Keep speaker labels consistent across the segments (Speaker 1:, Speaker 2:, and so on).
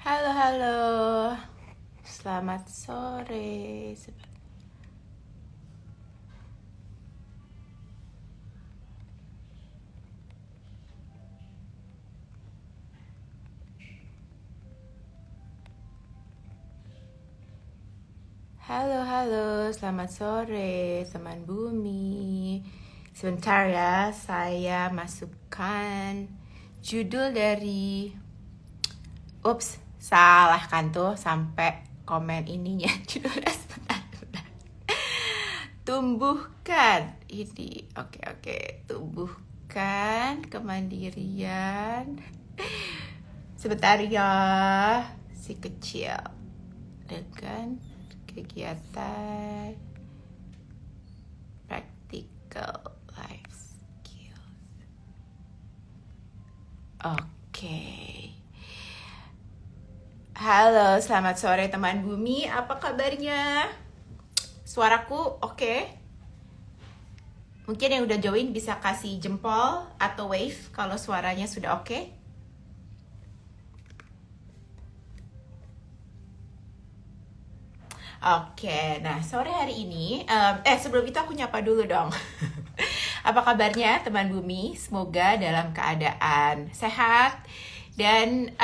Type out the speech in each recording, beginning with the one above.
Speaker 1: Halo, halo. Selamat sore. Halo, halo. Selamat sore, teman bumi. Sebentar ya, saya masukkan judul dari... Ups, salah kan tuh sampai komen ininya. Judulnya sebentar. Tumbuhkan ini. Oke. Tumbuhkan kemandirian. Sebentar ya, si kecil. Dengan kegiatan practical life skills. Oke. Halo, selamat sore teman bumi. Apa kabarnya? Suaraku oke? Mungkin yang udah join bisa kasih jempol atau wave kalau suaranya sudah oke. Oke, nah sore hari ini, sebelum itu aku nyapa dulu dong. Apa kabarnya teman bumi? Semoga dalam keadaan sehat dan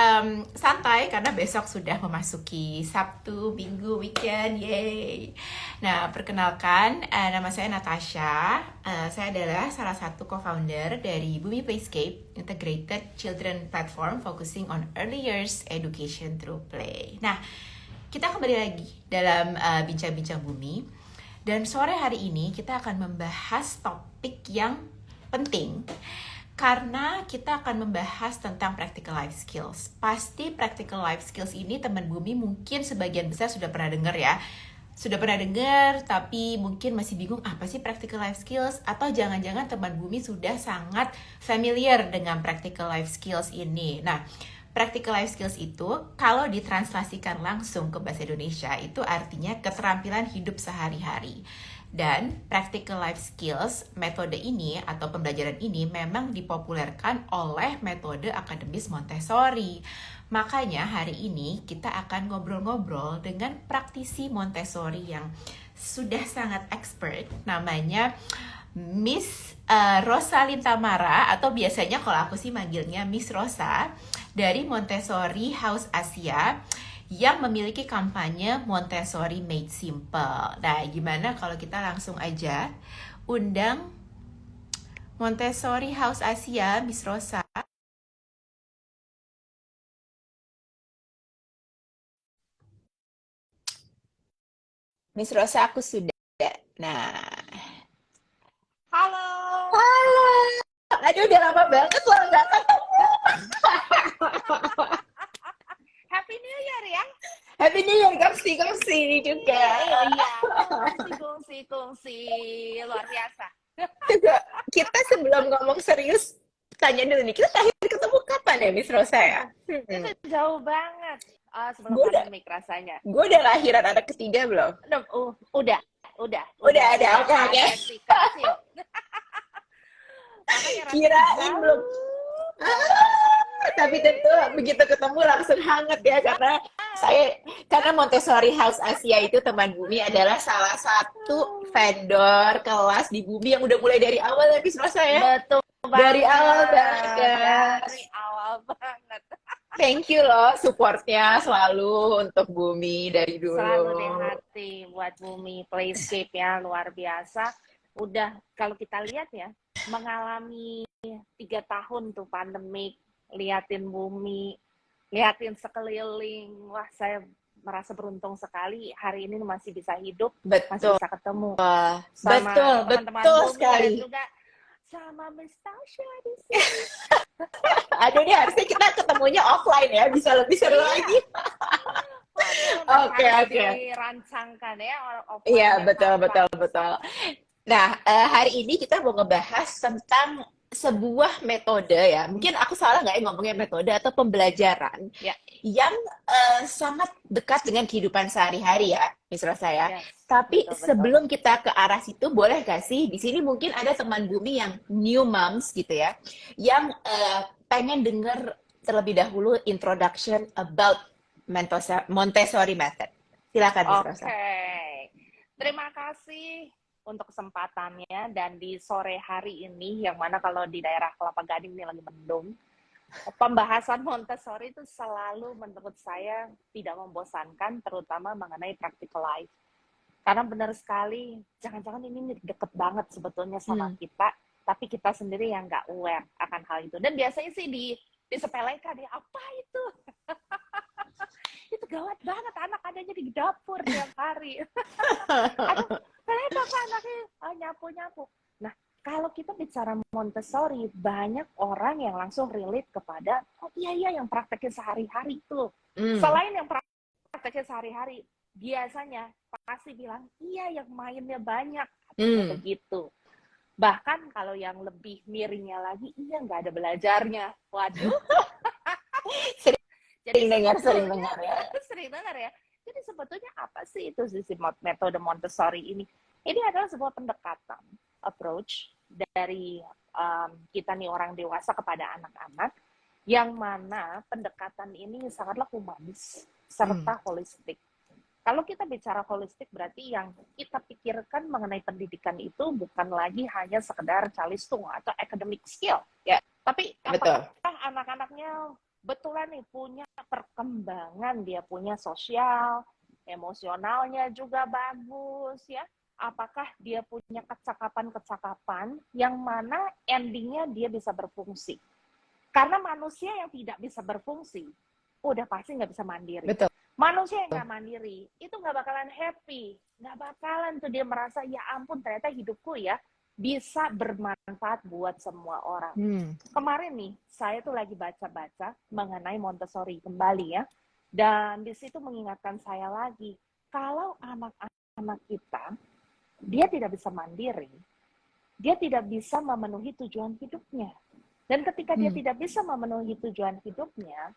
Speaker 1: santai karena besok sudah memasuki Sabtu, Minggu, weekend, yay. Nah, perkenalkan, nama saya Natasha. Saya adalah salah satu co-founder dari Bumi Playscape, Integrated Children Platform focusing on early years education through play. Nah, kita kembali lagi dalam Bincang-Bincang Bumi. Dan sore hari ini kita akan membahas topik yang penting. Karena kita akan membahas tentang practical life skills. Pasti practical life skills ini teman bumi mungkin sebagian besar sudah pernah dengar ya. Sudah pernah dengar tapi mungkin masih bingung apa sih practical life skills. Atau jangan-jangan teman bumi sudah sangat familiar dengan practical life skills ini. Nah, practical life skills itu kalau ditranslasikan langsung ke bahasa Indonesia itu artinya keterampilan hidup sehari-hari. Dan practical life skills, metode ini atau pembelajaran ini memang dipopulerkan oleh metode akademis Montessori. Makanya hari ini kita akan ngobrol-ngobrol dengan praktisi Montessori yang sudah sangat expert, namanya Miss Rosalyn Tamara, atau biasanya kalau aku sih manggilnya Miss Rosa, dari Montessori House Asia yang memiliki kampanye Montessori Made Simple. Nah, gimana kalau kita langsung aja undang Montessori House Asia, Miss Rosa. Miss Rosa, aku sudah. Nah,
Speaker 2: Halo.
Speaker 1: halo. Aduh, udah lama banget loh nggak ketemu.
Speaker 2: Happy New Year ya.
Speaker 1: Happy New Year, kongsi juga.
Speaker 2: Iya, kongsi. Luar biasa.
Speaker 1: Juga, kita sebelum ngomong serius, tanya dulu nih, kita terakhir ketemu kapan ya, Miss Rosa ya?
Speaker 2: Itu jauh banget. Sebelum
Speaker 1: Gue udah,
Speaker 2: pandemik rasanya.
Speaker 1: gue udah lahiran anak ketiga belum?
Speaker 2: Udah.
Speaker 1: Udah ada, oke.
Speaker 2: Ada si kecil. Makanya rasanya
Speaker 1: Kirain
Speaker 2: jauh.
Speaker 1: belum. Tapi tentu begitu ketemu langsung hangat ya karena Montessori House Asia itu teman bumi adalah salah satu vendor kelas di bumi yang udah mulai dari awal ya Miss Rosa ya.
Speaker 2: Betul
Speaker 1: Dari
Speaker 2: banget.
Speaker 1: awal banget.
Speaker 2: Dari awal banget.
Speaker 1: Thank you loh supportnya selalu untuk bumi dari dulu.
Speaker 2: Selalu di hati buat Bumi Playscape ya, luar biasa. Udah kalau kita lihat ya, mengalami 3 tahun tuh pandemik, liatin bumi, liatin sekeliling. Wah, saya merasa beruntung sekali hari ini masih bisa hidup, masih
Speaker 1: Betul.
Speaker 2: bisa ketemu sama teman-teman
Speaker 1: Betul
Speaker 2: bumi
Speaker 1: sekali.
Speaker 2: dan juga sama Miss Tasha di sini.
Speaker 1: Aduh, ini harusnya kita ketemunya offline ya, bisa lebih seru lagi. Oke.
Speaker 2: Dirancangkan ya.
Speaker 1: Iya, betul. Nah, hari ini kita mau ngebahas tentang sebuah metode ya. Mungkin aku salah nggak ya ngomongnya metode atau pembelajaran
Speaker 2: Ya.
Speaker 1: yang sangat dekat dengan kehidupan sehari-hari ya, Miss Rosa ya.
Speaker 2: Yes,
Speaker 1: Tapi
Speaker 2: betul.
Speaker 1: sebelum kita ke arah situ, boleh gak sih di sini mungkin ada teman bumi yang new moms gitu ya, yang pengen denger terlebih dahulu introduction about Montessori method. Silakan, Miss Rosa.
Speaker 2: Oke, terima kasih untuk kesempatannya dan di sore hari ini, yang mana kalau di daerah Kelapa Gading ini lagi mendung, pembahasan Montessori itu selalu menurut saya tidak membosankan, terutama mengenai practical life. Karena benar sekali, jangan-jangan ini deket banget sebetulnya sama kita, tapi kita sendiri yang nggak aware akan hal itu. Dan biasanya sih disepelekan ya, apa itu? Itu gawat banget, anak adanya di dapur tiap hari. Aduh, kenapa kok anaknya nyapu-nyapu? Nah, kalau kita bicara Montessori, banyak orang yang langsung relate kepada, oh iya yang praktekin sehari-hari tuh. Selain yang praktekin sehari-hari, biasanya pasti bilang, iya yang mainnya banyak, katanya begitu. Bahkan kalau yang lebih miringnya lagi, iya nggak ada belajarnya. Waduh.
Speaker 1: Sering dengar ya.
Speaker 2: Sering dengar ya. Jadi sebetulnya apa sih itu sisi metode Montessori ini? Ini adalah sebuah pendekatan, approach dari kita nih orang dewasa kepada anak-anak, yang mana pendekatan ini sangatlah humanis serta holistik. Kalau kita bicara holistik, berarti yang kita pikirkan mengenai pendidikan itu bukan lagi hanya sekedar calistung atau academic skill, ya. Tapi apakah anak-anaknya betulan nih punya perkembangan, dia punya sosial, emosionalnya juga bagus, ya. Apakah dia punya kecakapan-kecakapan yang mana endingnya dia bisa berfungsi. Karena manusia yang tidak bisa berfungsi, udah pasti nggak bisa mandiri.
Speaker 1: Betul.
Speaker 2: Manusia yang nggak mandiri, itu nggak bakalan happy. Nggak bakalan tuh dia merasa, ya ampun ternyata hidupku ya bisa bermanfaat buat semua orang. Kemarin nih, saya tuh lagi baca-baca mengenai Montessori kembali ya. Dan di situ mengingatkan saya lagi, kalau anak-anak kita, dia tidak bisa mandiri, dia tidak bisa memenuhi tujuan hidupnya. Dan ketika dia tidak bisa memenuhi tujuan hidupnya,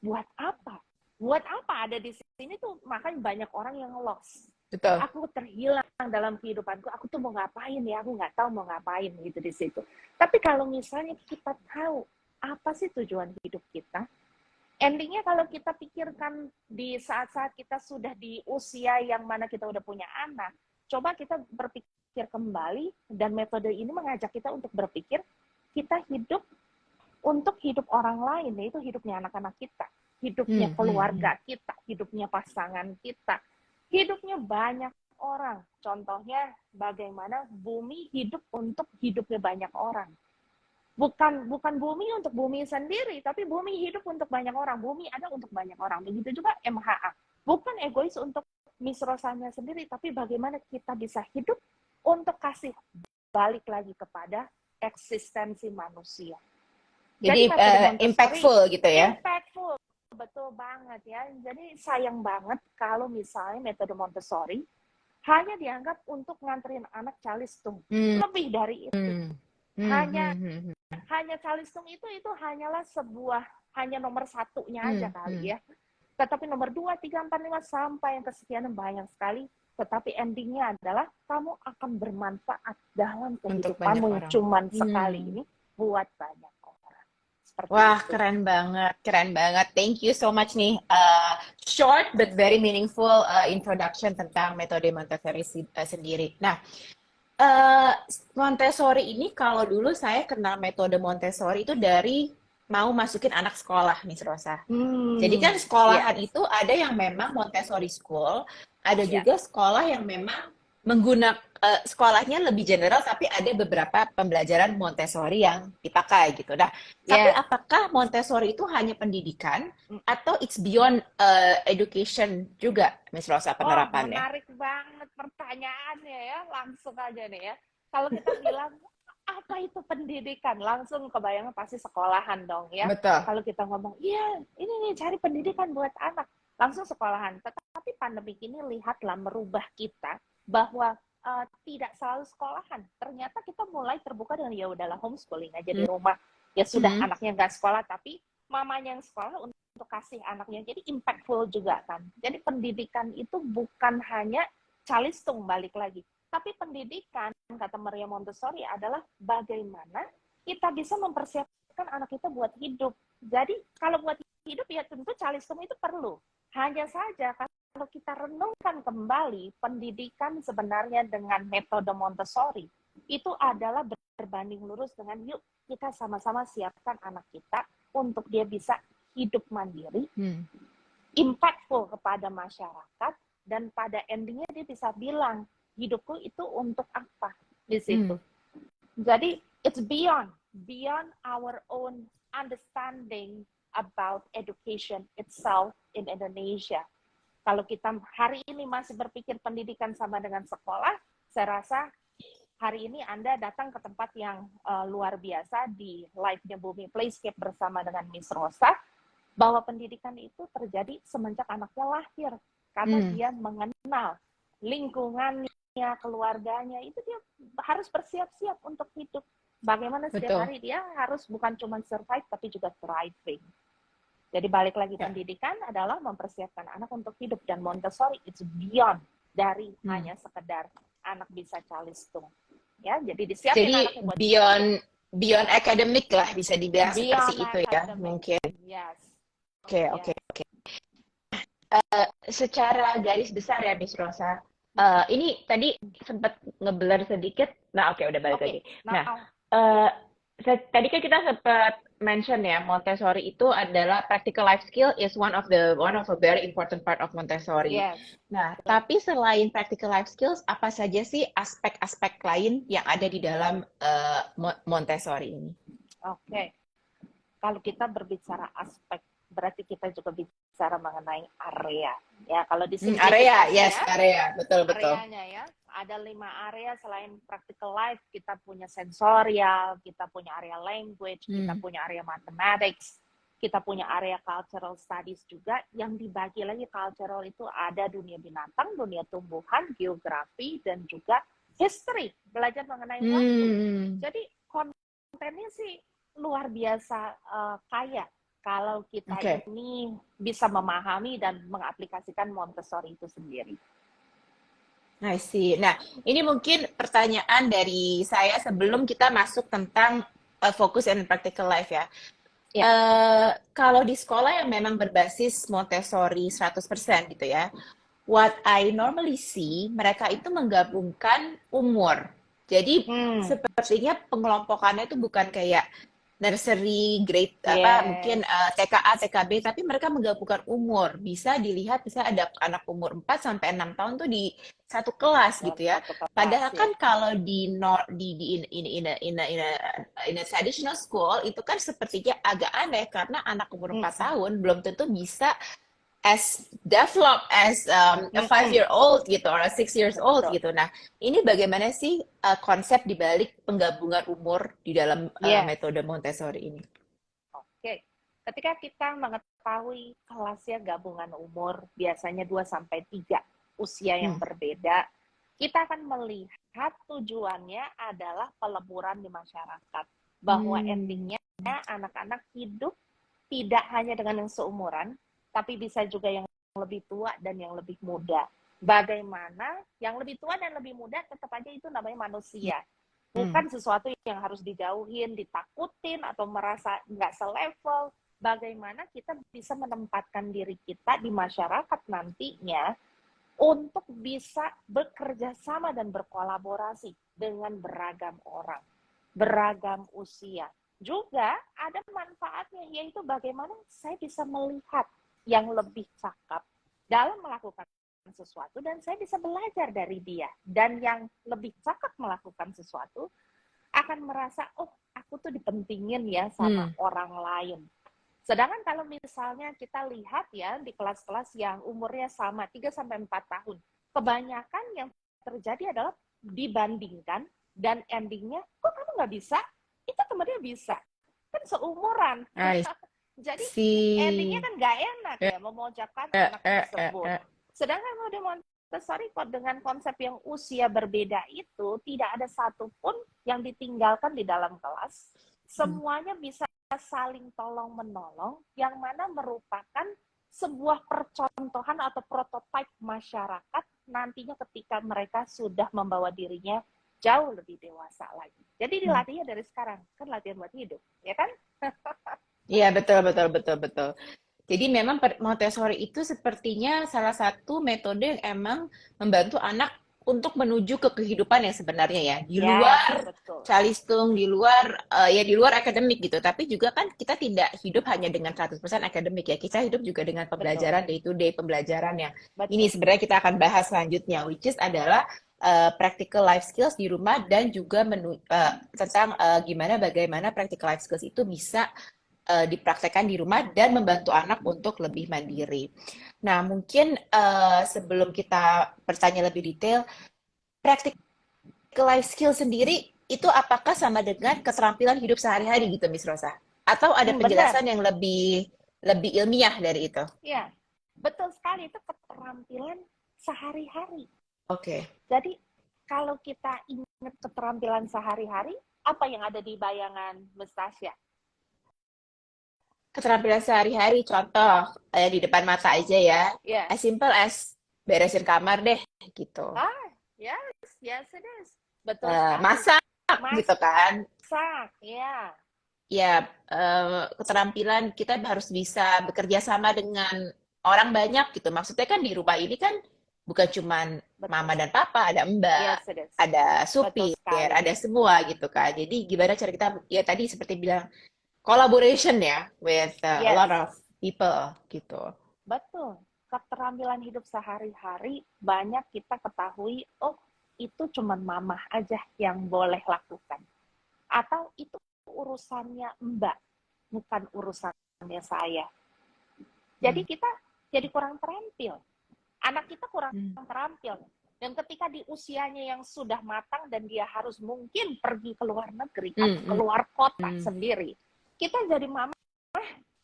Speaker 2: buat apa? Buat apa ada di sini tuh, makanya banyak orang yang lost.
Speaker 1: Betul.
Speaker 2: Aku terhilang dalam kehidupanku, aku tuh mau ngapain ya, aku nggak tahu mau ngapain gitu di situ. Tapi kalau misalnya kita tahu apa sih tujuan hidup kita, endingnya kalau kita pikirkan di saat-saat kita sudah di usia yang mana kita udah punya anak, coba kita berpikir kembali, dan metode ini mengajak kita untuk berpikir, kita hidup untuk hidup orang lain, yaitu hidupnya anak-anak kita, hidupnya keluarga kita, hidupnya pasangan kita, hidupnya banyak orang. Contohnya bagaimana bumi hidup untuk hidupnya banyak orang. Bukan bumi untuk bumi sendiri, tapi bumi hidup untuk banyak orang. Bumi ada untuk banyak orang. Begitu juga MHA. Bukan egois untuk Miss Rosanya sendiri, tapi bagaimana kita bisa hidup untuk kasih balik lagi kepada eksistensi manusia.
Speaker 1: Jadi impactful gitu ya?
Speaker 2: Impactful, betul banget ya. Jadi sayang banget kalau misalnya metode Montessori hanya dianggap untuk nganterin anak calistung. Lebih dari itu. Hanya calistung itu hanyalah hanya nomor satunya aja kali ya. Tetapi nomor 2, 3, 4, 5 sampai yang kesekian banyak sekali. Tetapi endingnya adalah kamu akan bermanfaat dalam kehidupanmu yang cuman sekali ini buat banyak.
Speaker 1: Wah, keren banget. Thank you so much nih. Short but very meaningful introduction tentang metode Montessori sendiri. Nah, Montessori ini kalau dulu saya kenal metode Montessori itu dari mau masukin anak sekolah, Miss Rosa. Jadi kan sekolahan itu ada yang memang Montessori school, ada juga sekolah yang memang menggunakan sekolahnya lebih general, tapi ada beberapa pembelajaran Montessori yang dipakai gitu. Nah, tapi apakah Montessori itu hanya pendidikan atau it's beyond education juga, Miss Rosa, penerapannya?
Speaker 2: Menarik banget pertanyaannya ya, langsung aja nih ya. Kalau kita bilang apa itu pendidikan, langsung kebayangnya pasti sekolahan dong ya.
Speaker 1: Betul.
Speaker 2: Kalau kita ngomong, iya ini nih cari pendidikan buat anak, langsung sekolahan. Tetapi pandemi ini lihatlah merubah kita bahwa tidak selalu sekolahan. Ternyata kita mulai terbuka dengan ya udahlah homeschooling aja di rumah. Ya sudah anaknya nggak sekolah, tapi mamanya yang sekolah untuk kasih anaknya. Jadi impactful juga kan. Jadi pendidikan itu bukan hanya calistung, balik lagi. Tapi pendidikan, kata Maria Montessori, adalah bagaimana kita bisa mempersiapkan anak kita buat hidup. Jadi kalau buat hidup ya tentu calistung itu perlu. Hanya saja kalau kita renungkan kembali pendidikan sebenarnya dengan metode Montessori itu adalah berbanding lurus dengan yuk kita sama-sama siapkan anak kita untuk dia bisa hidup mandiri, impactful kepada masyarakat, dan pada endingnya dia bisa bilang hidupku itu untuk apa di situ. Jadi it's beyond our own understanding about education itself in Indonesia. Kalau kita hari ini masih berpikir pendidikan sama dengan sekolah, saya rasa hari ini Anda datang ke tempat yang luar biasa di live-nya Bumi Playscape bersama dengan Miss Rosa, bahwa pendidikan itu terjadi semenjak anaknya lahir. Karena dia mengenal lingkungannya, keluarganya, itu dia harus bersiap-siap untuk hidup. Bagaimana setiap hari dia harus bukan cuma survive, tapi juga thriving. Jadi balik lagi, pendidikan adalah mempersiapkan anak untuk hidup. Dan Montessori it's beyond dari hanya sekedar anak bisa calistung. Ya, jadi disiapin anaknya buat
Speaker 3: beyond academic lah, bisa dibilang seperti itu ya, mungkin.
Speaker 2: Yes.
Speaker 3: Oke. Secara garis besar ya, Miss Rosa. Ini tadi sempat ngeblur sedikit. Nah, udah balik lagi. Nah, tadi kan kita sempat mention ya, Montessori itu adalah practical life skill is one of a very important part of Montessori.
Speaker 2: Yes.
Speaker 3: Nah, tapi selain practical life skills, apa saja sih aspek-aspek lain yang ada di dalam Montessori ini?
Speaker 2: Oke. Kalau kita berbicara aspek, berarti kita juga bicara mengenai area. Ya, kalau di sini
Speaker 3: area, betul.
Speaker 2: Areanya ya, ada 5 area selain practical life. Kita punya sensorial, kita punya area language, kita punya area mathematics, kita punya area cultural studies juga. Yang dibagi lagi cultural itu ada dunia binatang, dunia tumbuhan, geografi, dan juga history, belajar mengenai waktu. Jadi kontennya sih luar biasa kaya. Kalau kita ini bisa memahami dan mengaplikasikan Montessori itu sendiri.
Speaker 3: I see. Nah, ini mungkin pertanyaan dari saya sebelum kita masuk tentang fokus and practical life ya. Kalau di sekolah yang memang berbasis Montessori 100% gitu ya, what I normally see, mereka itu menggabungkan umur. Jadi sepertinya pengelompokannya itu bukan kayak nursery, grade mungkin TKA, TKB, tapi mereka menggabungkan umur. Bisa dilihat, bisa ada anak umur 4 sampai 6 tahun tuh di satu kelas gitu ya. Padahal kan kalau in a traditional school itu kan sepertinya agak aneh karena anak umur 4 tahun belum tentu bisa as develop as a 5-year-old gitu or a 6-year-old gitu. Nah, ini bagaimana sih konsep dibalik penggabungan umur di dalam metode Montessori ini?
Speaker 2: Oke. Ketika kita mengetahui kelasnya gabungan umur, biasanya 2-3 usia yang berbeda, kita akan melihat tujuannya adalah peleburan di masyarakat. Bahwa endingnya anak-anak hidup tidak hanya dengan yang seumuran, tapi bisa juga yang lebih tua dan yang lebih muda. Bagaimana yang lebih tua dan lebih muda tetap aja itu namanya manusia. Bukan sesuatu yang harus dijauhin, ditakutin, atau merasa nggak selevel. Bagaimana kita bisa menempatkan diri kita di masyarakat nantinya untuk bisa bekerja sama dan berkolaborasi dengan beragam orang, beragam usia. Juga ada manfaatnya, yaitu bagaimana saya bisa melihat yang lebih cakap dalam melakukan sesuatu dan saya bisa belajar dari dia. Dan yang lebih cakap melakukan sesuatu akan merasa, oh aku tuh dipentingin ya sama orang lain. Sedangkan kalau misalnya kita lihat ya di kelas-kelas yang umurnya sama 3-4 tahun, kebanyakan yang terjadi adalah dibandingkan dan endingnya, kok kamu nggak bisa? Itu temennya bisa. Kan seumuran. Jadi endingnya kan nggak enak ya memojokkan anak tersebut. Sedangkan kalau di Montessori dengan konsep yang usia berbeda itu tidak ada satupun yang ditinggalkan di dalam kelas. Semuanya bisa saling tolong menolong, yang mana merupakan sebuah percontohan atau prototipe masyarakat nantinya ketika mereka sudah membawa dirinya jauh lebih dewasa lagi. Jadi dilatihnya dari sekarang, kan latihan buat hidup, ya kan?
Speaker 3: Iya, betul. Jadi memang Montessori itu sepertinya salah satu metode yang emang membantu anak untuk menuju ke kehidupan yang sebenarnya ya. Di
Speaker 2: Yes,
Speaker 3: luar
Speaker 2: betul.
Speaker 3: calistung, di luar ya di luar akademik gitu. Tapi juga kan kita tidak hidup hanya dengan 100% akademik ya. Kita hidup juga dengan
Speaker 2: Betul.
Speaker 3: pembelajaran day to day, pembelajaran yang ini
Speaker 2: Betul.
Speaker 3: sebenarnya kita akan bahas selanjutnya, which is adalah practical life skills di rumah dan juga tentang bagaimana practical life skills itu bisa dipraktekkan di rumah dan membantu anak untuk lebih mandiri. Nah, mungkin sebelum kita bertanya lebih detail, practical life skill sendiri itu apakah sama dengan keterampilan hidup sehari-hari gitu, Miss Rosa? Atau ada
Speaker 2: Benar.
Speaker 3: penjelasan yang lebih ilmiah dari itu?
Speaker 2: Ya, betul sekali, itu keterampilan sehari-hari.
Speaker 3: Oke.
Speaker 2: Jadi kalau kita ingat keterampilan sehari-hari, apa yang ada di bayangan Miss Tasya?
Speaker 3: Keterampilan sehari-hari, contoh di depan mata aja ya.
Speaker 2: Ya.
Speaker 3: As simple as beresin kamar deh, gitu.
Speaker 2: Yes, it is. Betul sekali.
Speaker 3: Masak, gitu kan.
Speaker 2: Masak, ya.
Speaker 3: Ya, keterampilan kita harus bisa bekerja sama dengan orang banyak gitu. Maksudnya kan di rumah ini kan bukan cuma mama dan papa, ada mbak,
Speaker 2: Yes, it is.
Speaker 3: ada supir, ada semua gitu kan. Jadi gimana cara kita, ya tadi seperti bilang, collaboration ya with a lot of people gitu.
Speaker 2: Betul. Keterampilan hidup sehari-hari banyak kita ketahui, oh itu cuma mama aja yang boleh lakukan. Atau itu urusannya mbak, bukan urusannya saya. Jadi kita jadi kurang terampil. Anak kita kurang terampil. Dan ketika di usianya yang sudah matang dan dia harus mungkin pergi ke luar negeri, atau keluar kota sendiri, kita jadi mama,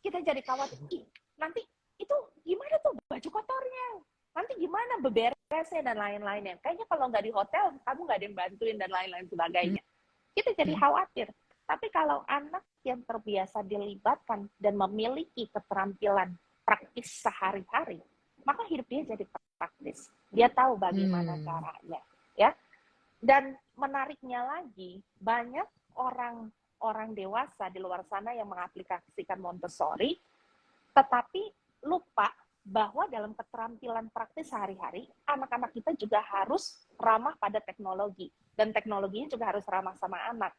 Speaker 2: kita jadi khawatir, nanti itu gimana tuh baju kotornya, nanti gimana beberesnya dan lain-lainnya. Kayaknya kalau nggak di hotel, kamu nggak ada yang bantuin dan lain-lain sebagainya. Kita jadi khawatir. Tapi kalau anak yang terbiasa dilibatkan dan memiliki keterampilan praktis sehari-hari, maka hidup dia jadi praktis. Dia tahu bagaimana caranya, ya. Dan menariknya lagi, banyak orang dewasa di luar sana yang mengaplikasikan Montessori, tetapi lupa bahwa dalam keterampilan praktis sehari-hari, anak-anak kita juga harus ramah pada teknologi. Dan teknologinya juga harus ramah sama anak.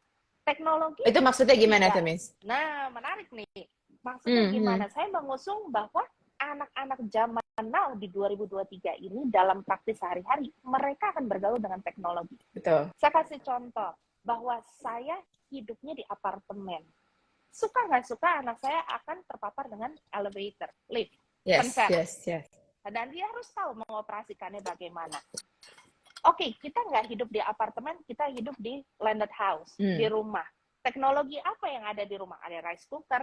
Speaker 2: Teknologi
Speaker 3: itu maksudnya gimana tuh, Miss?
Speaker 2: Nah, menarik nih. Maksudnya gimana? Saya mengusung bahwa anak-anak zaman now di 2023 ini dalam praktis sehari-hari, mereka akan bergaul dengan teknologi.
Speaker 3: Betul.
Speaker 2: Saya kasih contoh, bahwa saya hidupnya di apartemen. Suka nggak suka, anak saya akan terpapar dengan elevator, lift, konser.
Speaker 3: Yes.
Speaker 2: Dan dia harus tahu mengoperasikannya bagaimana. Oke, kita nggak hidup di apartemen, kita hidup di landed house, di rumah. Teknologi apa yang ada di rumah? Ada rice cooker,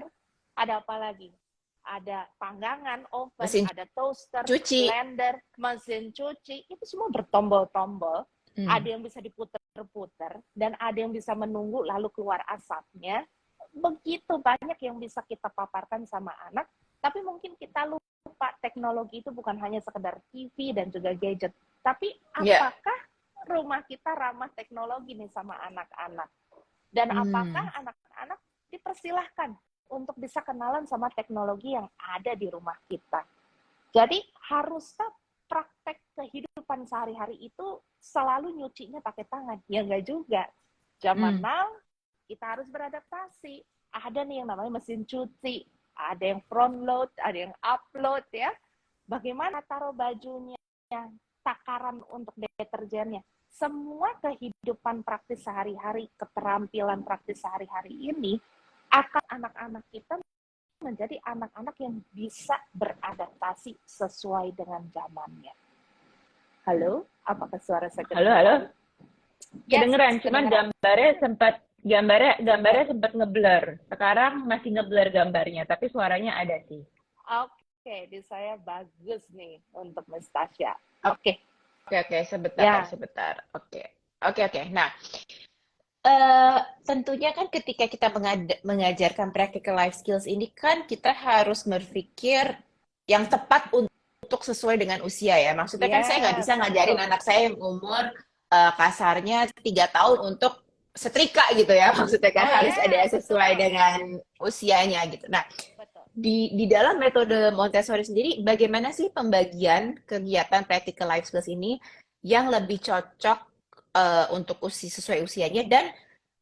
Speaker 2: ada apa lagi? Ada panggangan, oven, ada toaster, blender, mesin cuci, itu semua bertombol-tombol. Ada yang bisa diputer-puter, dan ada yang bisa menunggu lalu keluar asapnya. Begitu banyak yang bisa kita paparkan sama anak, tapi mungkin kita lupa teknologi itu bukan hanya sekedar TV dan juga gadget. Tapi apakah rumah kita ramah teknologi nih sama anak-anak? Dan apakah anak-anak dipersilahkan untuk bisa kenalan sama teknologi yang ada di rumah kita? Jadi haruskah praktek kehidupan sehari-hari itu selalu nyucinya pakai tangan? Ya enggak juga. Zaman now, kita harus beradaptasi. Ada nih yang namanya mesin cuci, ada yang front load, ada yang upload ya. Bagaimana taruh bajunya, takaran untuk deterjennya. Semua kehidupan praktis sehari-hari, keterampilan praktis sehari-hari ini akan anak-anak kita menjadi anak-anak yang bisa beradaptasi sesuai dengan zamannya. Halo, apakah suara saya kedengeran?
Speaker 3: Halo. Kedengeran, cuman gambarnya sempat ngeblur. Sekarang masih ngeblur gambarnya, tapi suaranya ada sih.
Speaker 2: Oke, di saya bagus nih untuk Miss Tasya. Oke,
Speaker 3: sebentar. Oke. Nah, tentunya kan ketika kita mengajarkan practical life skills ini kan kita harus berpikir yang tepat untuk sesuai dengan usia ya. Maksudnya kan saya nggak bisa ngajarin anak saya yang umur kasarnya 3 tahun untuk setrika gitu ya. Maksudnya kan harus ada sesuai dengan usianya gitu. Nah, di dalam metode Montessori sendiri, bagaimana sih pembagian kegiatan practical life skills ini yang lebih cocok untuk sesuai usianya dan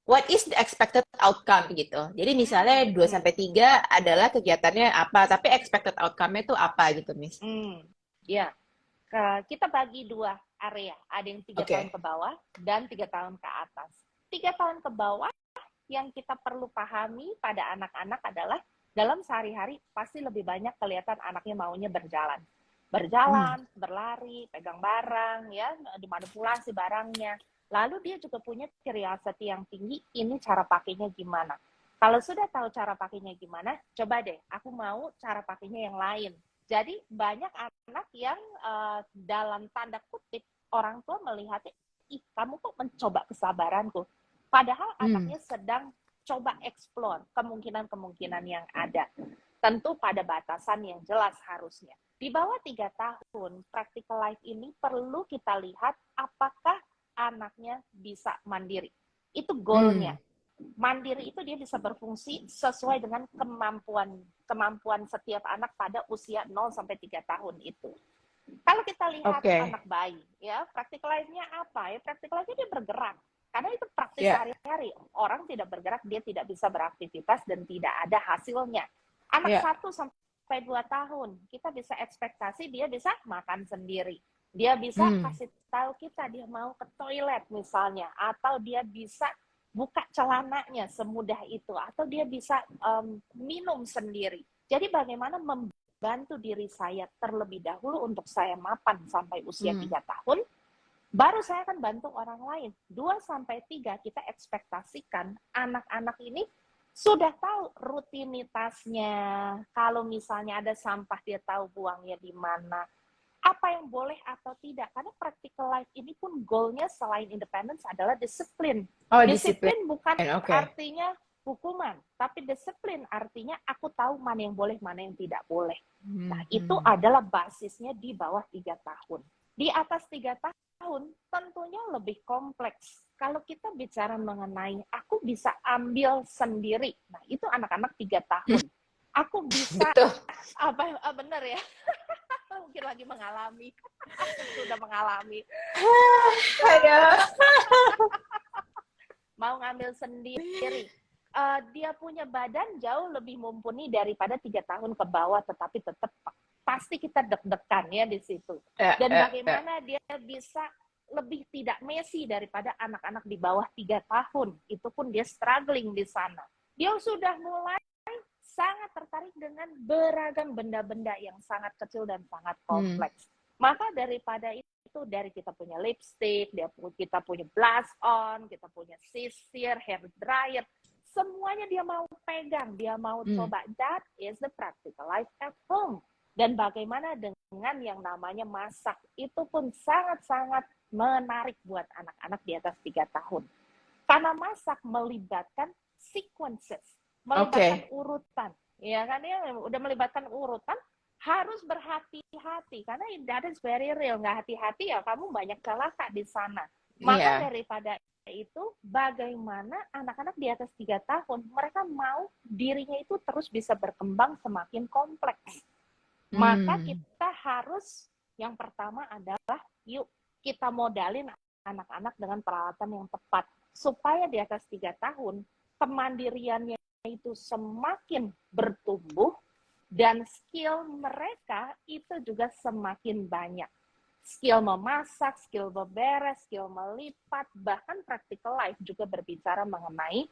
Speaker 3: what is the expected outcome gitu. Jadi misalnya 2
Speaker 2: Hmm.
Speaker 3: sampai 3 adalah kegiatannya apa, tapi expected outcome-nya itu apa gitu, Miss.
Speaker 2: Ya, kita bagi dua area. Ada yang 3 tahun
Speaker 3: Oke.
Speaker 2: ke bawah dan 3 tahun ke atas. 3 tahun ke bawah yang kita perlu pahami pada anak-anak adalah dalam sehari-hari pasti lebih banyak kelihatan anaknya maunya berjalan. Berjalan, berlari, pegang barang, ya, dimanipulasi barangnya. Lalu dia juga punya curiosity yang tinggi, ini cara pakainya gimana. Kalau sudah tahu cara pakainya gimana, coba deh, aku mau cara pakainya yang lain. Jadi banyak anak yang dalam tanda kutip orang tua melihatnya, ih kamu kok mencoba kesabaranku. Padahal anaknya sedang coba explore kemungkinan-kemungkinan yang ada. Tentu pada batasan yang jelas harusnya. Di bawah 3 tahun, practical life ini perlu kita lihat apakah anaknya bisa mandiri. Itu goalnya. Mandiri itu dia bisa berfungsi sesuai dengan kemampuan setiap anak pada usia 0 sampai 3 tahun itu. Kalau kita lihat anak bayi, ya, practical life-nya apa? Ya, practical life-nya dia bergerak. Karena itu praktis sehari-hari. Orang tidak bergerak, dia tidak bisa beraktivitas dan tidak ada hasilnya. Anak 1 sampai 2 tahun, kita bisa ekspektasi dia bisa makan sendiri. Dia bisa kasih tahu kita dia mau ke toilet misalnya, atau dia bisa buka celananya semudah itu, atau dia bisa minum sendiri. Jadi bagaimana membantu diri saya terlebih dahulu untuk saya mapan sampai usia 3 tahun, baru saya akan bantu orang lain. 2 sampai 3 kita ekspektasikan anak-anak ini sudah tahu rutinitasnya. Kalau misalnya ada sampah dia tahu buangnya di mana. Apa yang boleh atau tidak. Karena practical life ini pun goalnya selain independence adalah disiplin. Disiplin bukan artinya hukuman, tapi disiplin artinya aku tahu mana yang boleh, mana yang tidak boleh. Nah, itu adalah basisnya di bawah 3 tahun. Di atas 3 tahun tentunya lebih kompleks. Kalau kita bicara mengenai aku bisa ambil sendiri, nah itu anak-anak 3 tahun. Aku bisa benar ya? Mungkin lagi mengalami, sudah mengalami. Mau ngambil sendiri. Dia punya badan jauh lebih mumpuni daripada 3 tahun ke bawah, tetapi tetap pasti kita deg-degan ya di situ. Dan bagaimana dia bisa lebih tidak messy daripada anak-anak di bawah 3 tahun. Itu pun dia struggling di sana. Dia sudah mulai sangat tertarik dengan beragam benda-benda yang sangat kecil dan sangat kompleks. Maka daripada itu, dari kita punya lipstick, kita punya blush on, kita punya sisir, hair dryer, semuanya dia mau pegang, dia mau coba. That is the practical life at home. Dan bagaimana dengan yang namanya masak, itu pun sangat-sangat menarik buat anak-anak di atas 3 tahun. Karena masak melibatkan sequences, melibatkan urutan. Ya kan, ya udah melibatkan urutan, harus berhati-hati. Karena that is very real. Nggak hati-hati ya kamu banyak celaka di sana. Maka daripada itu, bagaimana anak-anak di atas 3 tahun, mereka mau dirinya itu terus bisa berkembang semakin kompleks. Maka kita harus, yang pertama adalah, yuk kita modalin anak-anak dengan peralatan yang tepat. Supaya di atas 3 tahun, kemandiriannya itu semakin bertumbuh, dan skill mereka itu juga semakin banyak. Skill memasak, skill beberes, skill melipat, bahkan practical life juga berbicara mengenai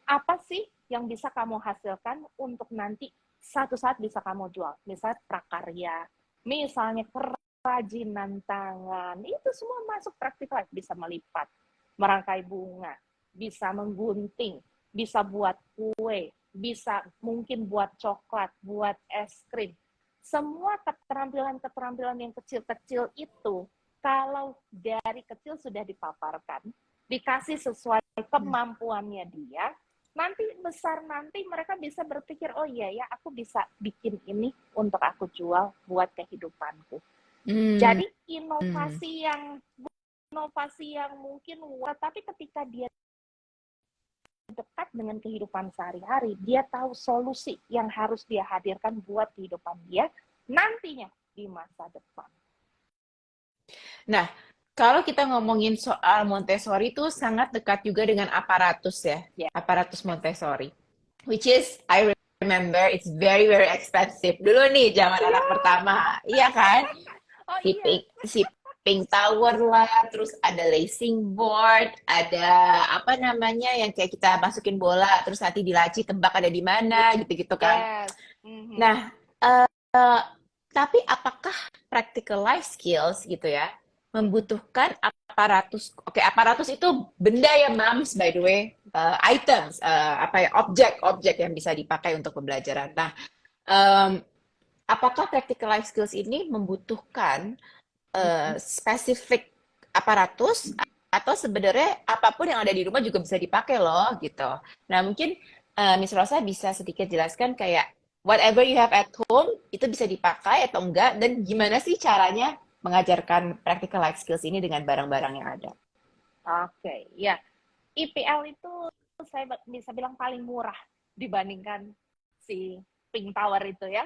Speaker 2: apa sih yang bisa kamu hasilkan untuk nanti satu saat bisa kamu jual. Misalnya prakarya, misalnya kerajinan tangan, itu semua masuk practical life. Bisa melipat, merangkai bunga, bisa menggunting, bisa buat kue, bisa mungkin buat coklat, buat es krim. Semua keterampilan-keterampilan yang kecil-kecil itu, kalau dari kecil sudah dipaparkan, dikasih sesuai kemampuannya dia, nanti besar nanti mereka bisa berpikir, oh iya ya, aku bisa bikin ini untuk aku jual buat kehidupanku. Jadi inovasi yang mungkin, tapi ketika dia dekat dengan kehidupan sehari-hari, dia tahu solusi yang harus dia hadirkan buat kehidupan dia nantinya di masa depan.
Speaker 3: Nah, kalau kita ngomongin soal Montessori itu sangat dekat juga dengan aparatus ya,
Speaker 2: Ya.
Speaker 3: aparatus Montessori. Which is, I remember, it's very, very expensive. Dulu nih, zaman anak pertama. Iya kan?
Speaker 2: Oh
Speaker 3: Si
Speaker 2: iya,
Speaker 3: pink, si pink tower lah, terus ada lacing board, ada apa namanya yang kayak kita masukin bola, terus nanti dilaci tebak ada di mana, gitu-gitu kan.
Speaker 2: yes. Mhm.
Speaker 3: Nah, tapi apakah practical life skills gitu ya membutuhkan aparatus? Oke, aparatus itu benda ya, Mams, by the way, items, apa ya, objek yang bisa dipakai untuk pembelajaran. Nah, apakah practical life skills ini membutuhkan spesifik aparatus atau sebenarnya apapun yang ada di rumah juga bisa dipakai loh gitu. Nah, mungkin Miss Rosa bisa sedikit jelaskan kayak whatever you have at home itu bisa dipakai atau enggak, dan gimana sih caranya mengajarkan practical life skills ini dengan barang-barang yang ada.
Speaker 2: Oke, ya. IPL itu saya bisa bilang paling murah dibandingkan si Pink Tower itu ya.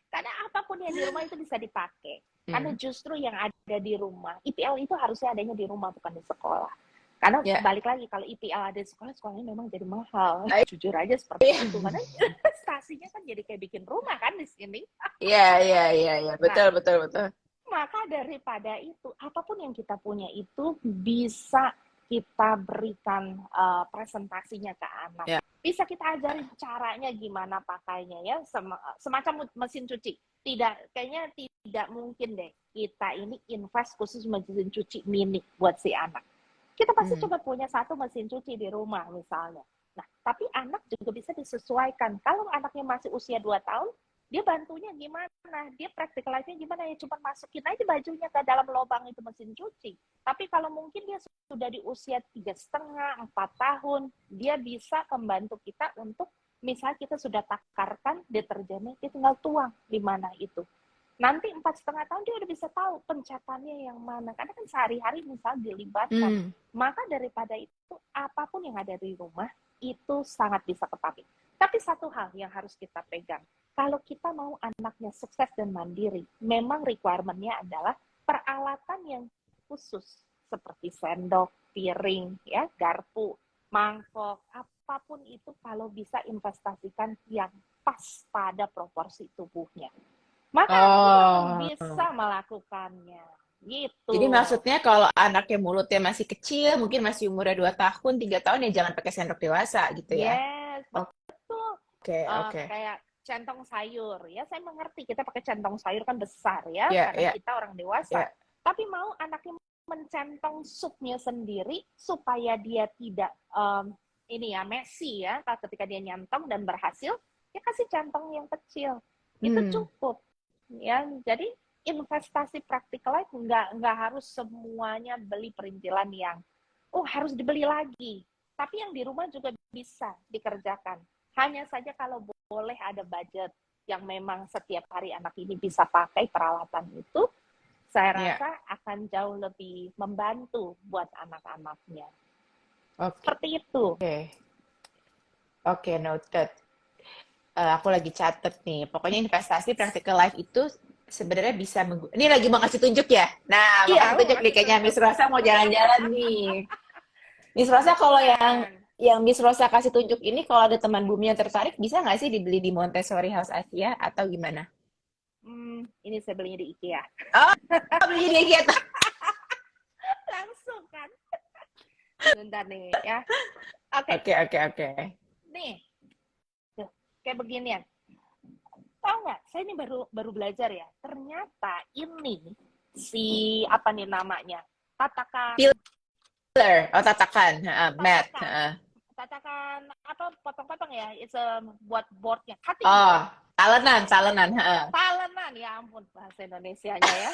Speaker 2: Karena apapun yang di rumah itu bisa dipakai. Karena justru yang ada di rumah, IPL itu harusnya adanya di rumah bukan di sekolah. Karena balik lagi, kalau IPL ada di sekolah, sekolahnya memang jadi mahal. Jujur aja seperti itu. Karena stasinya kan jadi kayak bikin rumah kan di sini.
Speaker 3: Iya. Betul.
Speaker 2: Maka daripada itu, apapun yang kita punya itu bisa kita berikan presentasinya ke anak.
Speaker 3: Yeah.
Speaker 2: Bisa kita ajarin caranya gimana pakainya ya, semacam mesin cuci. Kayaknya tidak mungkin deh kita ini invest khusus mesin cuci mini buat si anak. Kita pasti coba punya satu mesin cuci di rumah misalnya. Nah, tapi anak juga bisa disesuaikan. Kalau anaknya masih usia 2 tahun, dia bantunya gimana? Dia practical life-nya gimana? Ya cuma masukin aja bajunya ke dalam lubang itu mesin cuci. Tapi kalau mungkin dia sudah di usia 3,5, 4 tahun, dia bisa membantu kita untuk, misal kita sudah takarkan deterjennya, dia tinggal tuang di mana itu. Nanti 4,5 tahun dia udah bisa tahu pencetannya yang mana. Karena kan sehari-hari misal dilibatkan. Maka daripada itu, apapun yang ada di rumah, itu sangat bisa kepake. Tapi satu hal yang harus kita pegang. Kalau kita mau anaknya sukses dan mandiri, memang requirement-nya adalah peralatan yang khusus. Seperti sendok, piring, ya, garpu, mangkok, apapun itu kalau bisa investasikan yang pas pada proporsi tubuhnya. Maka bisa melakukannya. Gitu.
Speaker 3: Jadi maksudnya kalau anaknya mulutnya masih kecil, mungkin masih umurnya 2 tahun, 3 tahun, ya jangan pakai sendok dewasa gitu ya?
Speaker 2: Yes, betul.
Speaker 3: Oke.
Speaker 2: Kayak centong sayur, ya saya mengerti kita pakai centong sayur kan besar ya, karena kita orang dewasa. Tapi mau anaknya mencentong supnya sendiri supaya dia tidak messy ya, ketika dia nyantong dan berhasil, ya kasih centong yang kecil. Itu cukup. Ya, jadi investasi practical life nggak harus semuanya beli perintilan yang harus dibeli lagi. Tapi yang di rumah juga bisa dikerjakan. Hanya saja kalau boleh ada budget yang memang setiap hari anak ini bisa pakai peralatan itu, saya rasa akan jauh lebih membantu buat anak-anaknya. Seperti itu. Oke,
Speaker 3: noted. Aku lagi catet nih. Pokoknya investasi practical life itu sebenarnya bisa ini lagi mau kasih tunjuk ya? Nah, mau kasih tunjuk nih kayaknya Miss Rosa mau jalan-jalan nih. Miss Rosa, kalau yang Miss Rosa kasih tunjuk ini, kalau ada teman Bumi yang tertarik, bisa nggak sih dibeli di Montessori House Asia atau gimana?
Speaker 2: Ini saya belinya di IKEA.
Speaker 3: Oh, belinya di IKEA tuh.
Speaker 2: Langsung kan. Bentar nih ya.
Speaker 3: Oke.
Speaker 2: Nih, kayak beginian. Tahu nggak? Saya ini baru belajar ya. Ternyata ini si apa nih namanya? Tatakan.
Speaker 3: Tatakan, mat.
Speaker 2: Tatakan apa? Potong-potong ya. It's buat boardnya.
Speaker 3: Talenan.
Speaker 2: Talenan, ya ampun bahasa Indonesianya ya.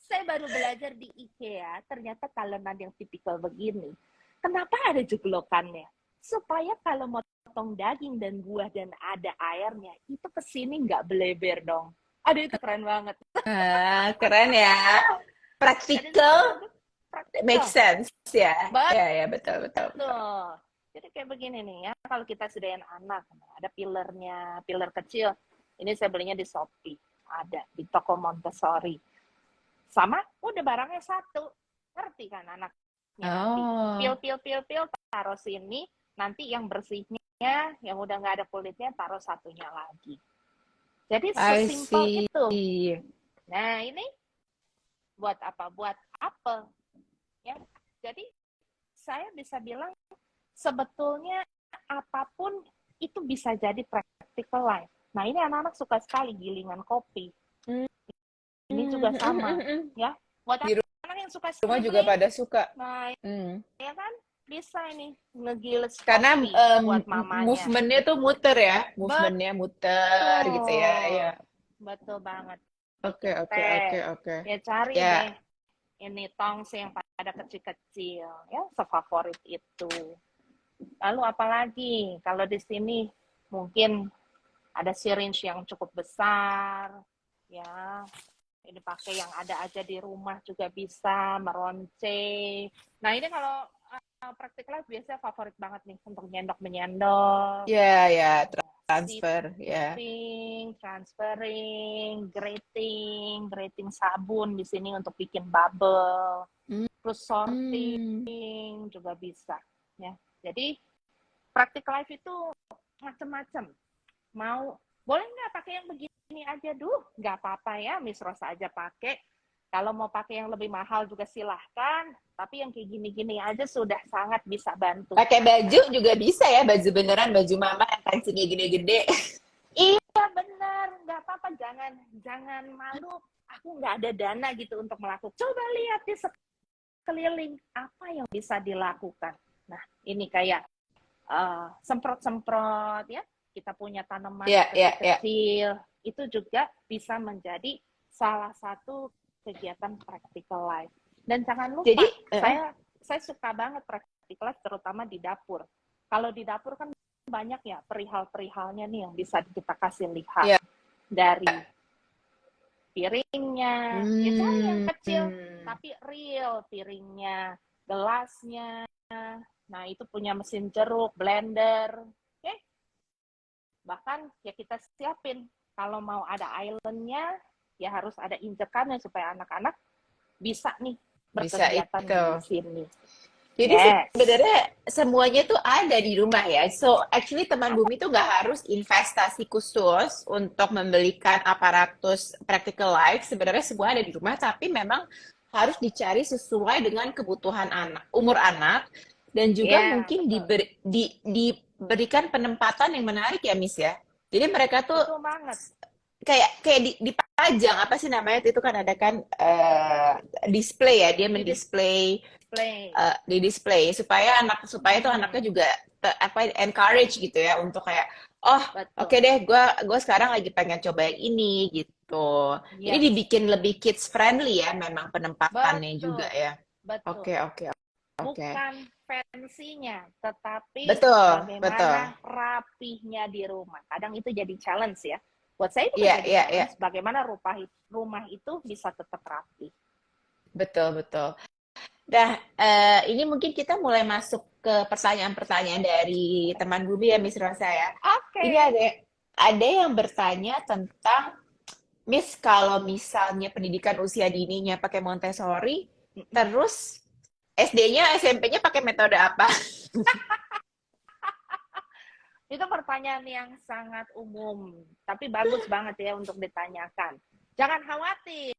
Speaker 2: Saya baru belajar di IKEA. Ternyata talenan yang tipikal begini. Kenapa ada jeglokannya? Supaya kalau mau potong daging dan buah dan ada airnya, itu kesini nggak beleber dong. Aduh, itu keren banget.
Speaker 3: Keren ya. Praktikal Make
Speaker 2: praktikal.
Speaker 3: sense ya. Ya, betul, betul, betul.
Speaker 2: Betul. Jadi kayak begini nih ya, kalau kita sediain anak, ada pillarnya, pillar kecil. Ini saya belinya di Shopee, ada di toko Montessori. Sama, udah barangnya satu. Ngerti kan anaknya nanti.
Speaker 3: Oh,
Speaker 2: Pil, taruh sini. Nanti yang bersihnya, yang udah nggak ada kulitnya, taruh satunya lagi. Jadi
Speaker 3: I
Speaker 2: sesimpel itu.
Speaker 3: see.
Speaker 2: Nah, ini buat apa? Buat apel. Ya. Jadi, saya bisa bilang, sebetulnya apapun itu bisa jadi practical life. Nah, ini anak-anak suka sekali gilingan kopi. Ini juga sama, ya. Buat
Speaker 3: Di
Speaker 2: anak yang suka
Speaker 3: rumah juga
Speaker 2: scribbling,
Speaker 3: pada suka.
Speaker 2: nah, ya kan, bisa ini ngegiles
Speaker 3: Karena
Speaker 2: kopi buat mamanya.
Speaker 3: movementnya tuh muter ya, movementnya muter gitu ya. Ya.
Speaker 2: Betul banget.
Speaker 3: Oke.
Speaker 2: Ya cari
Speaker 3: Ya.
Speaker 2: deh ini tongs yang pada kecil-kecil, ya, sefavorit itu. Lalu apalagi kalau di sini mungkin ada syringe yang cukup besar, ya. Ini pakai yang ada aja di rumah juga bisa, meronce. Nah, ini kalau practical life biasanya favorit banget nih untuk nyendok-menyendok.
Speaker 3: Ya, transfer, ya.
Speaker 2: Transferring, grating sabun di sini untuk bikin bubble. Terus sorting juga bisa, ya. Jadi practical life itu macam-macam. Boleh nggak pakai yang begini aja? Nggak apa-apa ya, Miss Rosa aja pakai. Kalau mau pakai yang lebih mahal juga silahkan. Tapi yang kayak gini-gini aja sudah sangat bisa bantu.
Speaker 3: Pakai baju juga bisa ya, baju beneran, baju mama yang kancingnya gede-gede.
Speaker 2: Iya benar, nggak apa-apa. Jangan malu. Aku nggak ada dana gitu untuk melakukan. Coba lihat di sekeliling apa yang bisa dilakukan. Nah, ini kayak semprot-semprot ya. Kita punya tanaman kecil, itu juga bisa menjadi salah satu kegiatan practical life. Dan jangan lupa,
Speaker 3: Jadi,
Speaker 2: saya suka banget practical life, terutama di dapur. Kalau di dapur kan banyak ya perihal-perihalnya nih yang bisa kita kasih lihat. Dari piringnya, ya cari yang kecil, tapi real piringnya, gelasnya. Nah, itu punya mesin jeruk, blender, bahkan ya kita siapin kalau mau ada islandnya ya harus ada injekannya supaya anak-anak bisa nih berkegiatan di sini.
Speaker 3: Jadi sebenarnya semuanya tuh ada di rumah ya. So actually teman Bumi tuh nggak harus investasi khusus untuk membelikan aparatus practical life. Sebenarnya semua ada di rumah, tapi memang harus dicari sesuai dengan kebutuhan anak, umur anak, dan juga mungkin diberikan penempatan yang menarik ya, Miss ya. Jadi mereka tuh kayak dipajang, apa sih namanya itu kan ada kan display ya, dia mendisplay di display supaya itu anaknya juga encourage gitu ya untuk kayak oke deh, gue sekarang lagi pengen coba yang ini gitu. Jadi dibikin lebih kids friendly ya, memang penempatannya juga ya. Oke.
Speaker 2: Bukan fancy-nya, tetapi
Speaker 3: betul.
Speaker 2: rapihnya di rumah. Kadang itu jadi challenge ya. Buat saya itu menjadi challenge, bagaimana rumah itu bisa tetap rapi.
Speaker 3: Betul. Nah, ini mungkin kita mulai masuk ke pertanyaan-pertanyaan dari teman Bumi ya, Miss Rosa ya. Ini ada yang bertanya tentang, Miss, kalau misalnya pendidikan usia dininya pakai Montessori, terus SD-nya, SMP-nya pakai metode apa?
Speaker 2: Itu pertanyaan yang sangat umum, tapi bagus banget ya untuk ditanyakan. Jangan khawatir,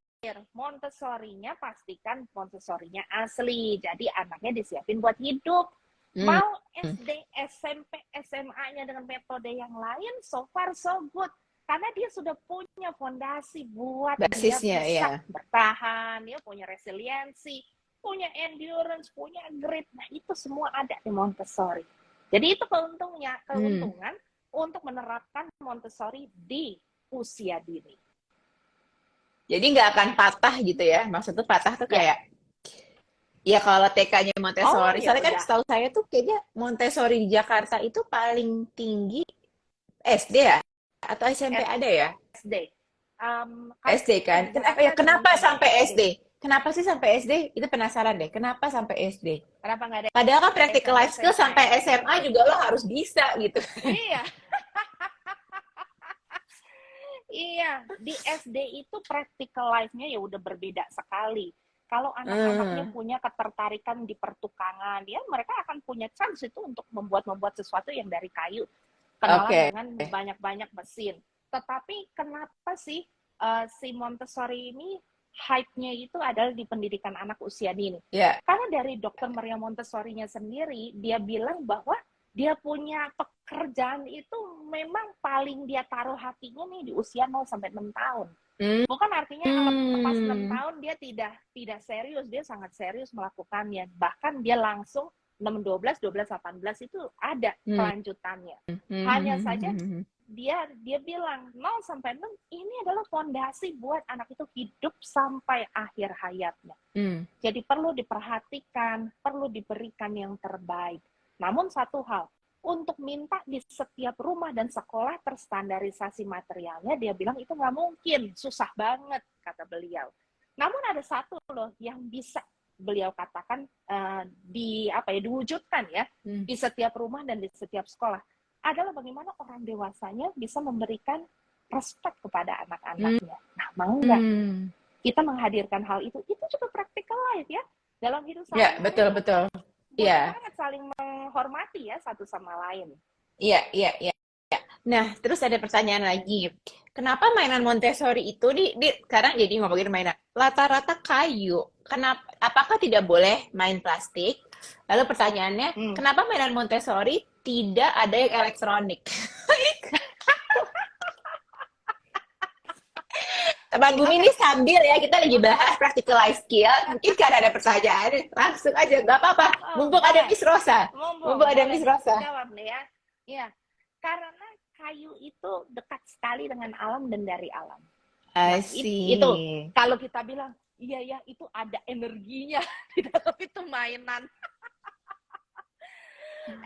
Speaker 2: Montessori-nya pastikan Montessori-nya asli, jadi anaknya disiapin buat hidup. Mau SD, SMP, SMA-nya dengan metode yang lain, so far so good. Karena dia sudah punya fondasi buat
Speaker 3: basisnya,
Speaker 2: dia bisa bertahan, dia punya resiliensi, punya endurance, punya grit. Nah, itu semua ada di Montessori. Jadi itu keuntungan untuk menerapkan Montessori di usia dini.
Speaker 3: Jadi nggak akan patah gitu ya? Maksudnya patah tuh kayak, ya kalau TK-nya Montessori. Soalnya kan setahu saya tuh kayaknya Montessori di Jakarta itu paling tinggi SD ya? Atau SMP ada ya?
Speaker 2: SD.
Speaker 3: SD kan? Kenapa sampai SD? Kenapa sih sampai SD? Itu penasaran deh. Kenapa sampai SD?
Speaker 2: Kenapa nggak ada
Speaker 3: Padahal kan practical
Speaker 2: SMP,
Speaker 3: life skill
Speaker 2: SMA
Speaker 3: sampai
Speaker 2: ya?
Speaker 3: SMA juga lo harus bisa gitu.
Speaker 2: Iya, iya. Di SD itu practical life-nya ya udah berbeda sekali. Kalau anak-anaknya
Speaker 3: Hmm,
Speaker 2: punya ketertarikan di pertukangan, ya mereka akan punya chance itu untuk membuat sesuatu yang dari kayu, kenalan
Speaker 3: oke.
Speaker 2: dengan banyak-banyak mesin. Tetapi kenapa sih si Montessori ini hype-nya itu adalah di pendidikan anak usia dini?
Speaker 3: Ya.
Speaker 2: Karena dari Dr. Maria Montessori-nya sendiri, dia bilang bahwa dia punya pekerjaan itu memang paling dia taruh hatinya nih di usia 0 sampai 6 tahun.
Speaker 3: Hmm.
Speaker 2: Bukan artinya lepas 6 tahun dia tidak serius, dia sangat serius melakukannya. Bahkan dia langsung 6, 12, 12, 18 itu ada
Speaker 3: Hmm.
Speaker 2: kelanjutannya. Hanya saja dia bilang 0 sampai 6 ini adalah fondasi buat anak itu hidup sampai akhir hayatnya.
Speaker 3: Hmm.
Speaker 2: Jadi perlu diperhatikan, perlu diberikan yang terbaik. Namun satu hal, untuk minta di setiap rumah dan sekolah terstandarisasi materialnya, dia bilang itu nggak mungkin, susah banget, kata beliau. Namun ada satu loh yang bisa beliau katakan diwujudkan ya di setiap rumah dan di setiap sekolah, adalah bagaimana orang dewasanya bisa memberikan respect kepada anak-anaknya. Nah, mau nggak kita menghadirkan hal itu juga practical life ya, dalam hidup
Speaker 3: Ya,
Speaker 2: sehari-hari
Speaker 3: betul, betul.
Speaker 2: butuh
Speaker 3: Iya,
Speaker 2: banget saling menghormati ya satu sama lain.
Speaker 3: iya, iya, iya. Nah, terus ada pertanyaan lagi. Kenapa mainan Montessori itu sekarang jadi ngomongin mainan rata-rata kayu? Kenapa? Apakah tidak boleh main plastik? Lalu pertanyaannya, kenapa mainan Montessori tidak ada yang elektronik? Teman Bumi ini sambil ya, kita lagi bahas practical life skill. Mungkin karena ada pertanyaan, langsung aja, nggak apa-apa. Mumpung ada Miss Rosa. Mumpung ada Miss Rosa.
Speaker 2: Jawab nih ya. Iya, karena kayu itu dekat sekali dengan alam dan dari alam.
Speaker 3: I
Speaker 2: Nah,
Speaker 3: see.
Speaker 2: itu kalau kita bilang, iya ya itu ada energinya di dalam itu mainan.